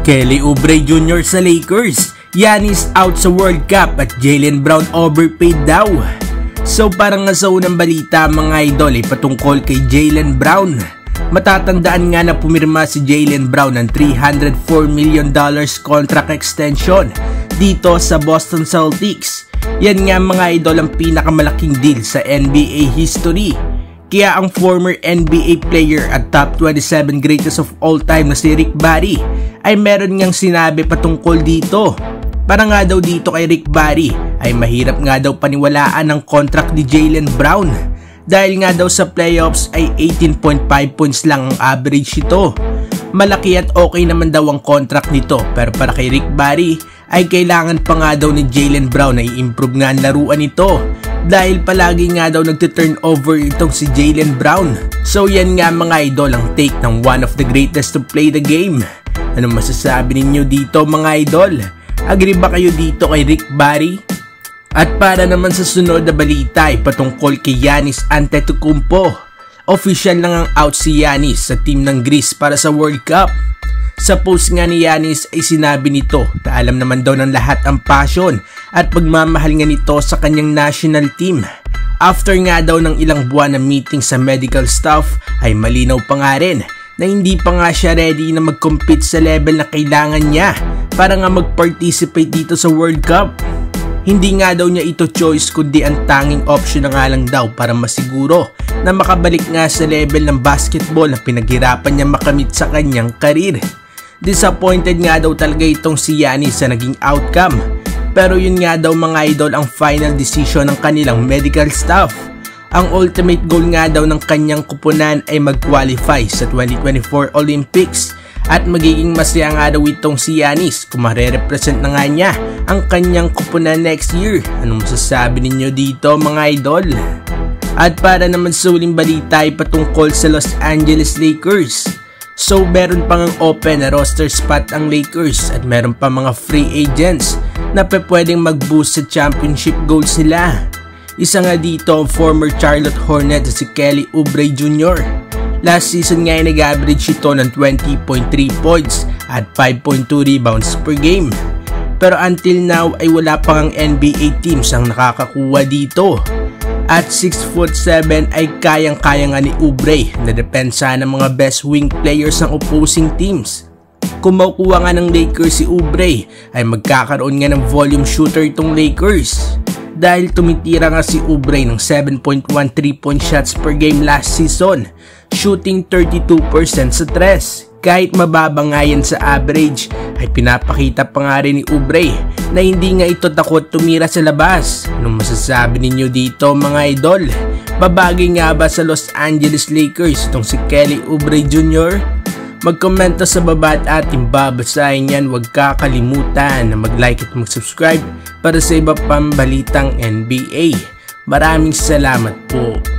Kelly Oubre Jr. sa Lakers, Giannis out sa World Cup at Jaylen Brown overpaid daw. So parang nga sa unang balita mga idol ay patungkol kay Jaylen Brown. Matatandaan nga na pumirma si Jaylen Brown ng $304 million contract extension dito sa Boston Celtics. Yan nga mga idol ang pinakamalaking deal sa NBA history. Kaya ang former NBA player at top 27 greatest of all time na si Rick Barry ay meron niyang sinabi patungkol dito. Para nga daw dito kay Rick Barry ay mahirap nga daw paniwalaan ang contract ni Jaylen Brown dahil nga daw sa playoffs ay 18.5 points lang ang average ito. Malaki at okay naman daw ang contract nito, pero para kay Rick Barry ay kailangan pa nga daw ni Jaylen Brown na i-improve nga ang laruan nito dahil palagi nga daw nagte-turnover itong si Jaylen Brown. So yan nga mga idol ang take ng one of the greatest to play the game. Ano masasabi ninyo dito mga idol? Agree ba kayo dito kay Rick Barry? At para naman sa sunod na balita ay patungkol kay Giannis Antetokounmpo. Official lang ang out si Giannis sa team ng Greece para sa World Cup. Sa post nga ni Giannis ay sinabi nito na alam naman daw ng lahat ang passion at pagmamahal nga nito sa kanyang national team. After nga daw ng ilang buwan na meeting sa medical staff ay malinaw pa nga rin na hindi pa nga siya ready na mag-compete sa level na kailangan niya para nga mag-participate dito sa World Cup. Hindi nga daw niya ito choice kundi ang tanging option na nga lang daw para masiguro na makabalik nga sa level ng basketball na pinaghirapan niya makamit sa kanyang karir. Disappointed nga daw talaga itong si Giannis sa naging outcome. Pero yun nga daw mga idol ang final decision ng kanilang medical staff. Ang ultimate goal nga daw ng kanyang kupunan ay mag-qualify sa 2024 Olympics. At magiging masaya nga daw itong si Giannis kung mare-represent na nga niya ang kanyang kupunan next year. Anong masasabi ninyo dito mga idol? At para naman sa huling balita ay patungkol sa Los Angeles Lakers. So meron pang open na roster spot ang Lakers at meron pa mga free agents na pwedeng mag-boost sa championship goals nila. Isa nga dito ang former Charlotte Hornets si Kelly Oubre Jr. Last season nga ay nag-average ito ng 20.3 points at 5.2 rebounds per game. Pero until now ay wala pang NBA teams ang nakakakuha dito. At 6'7" ay kayang-kaya nga ni Oubre na depensa ng mga best wing players ng opposing teams. Kung makukuha nga ng Lakers si Oubre ay magkakaroon nga ng volume shooter itong Lakers. Dahil tumitira nga si Oubre ng 7.1 3-point shots per game last season, shooting 32% sa tres. Kahit mababa nga yan sa average, ay pinapakita pa nga rin ni Oubre na hindi nga ito takot tumira sa labas. Anong masasabi ninyo dito mga idol? Babagay nga ba sa Los Angeles Lakers itong si Kelly Oubre Jr.? Mag-komento sa baba at ating babasahin yan. Huwag kakalimutan na mag-like at mag-subscribe para sa iba pang balitang NBA. Maraming salamat po.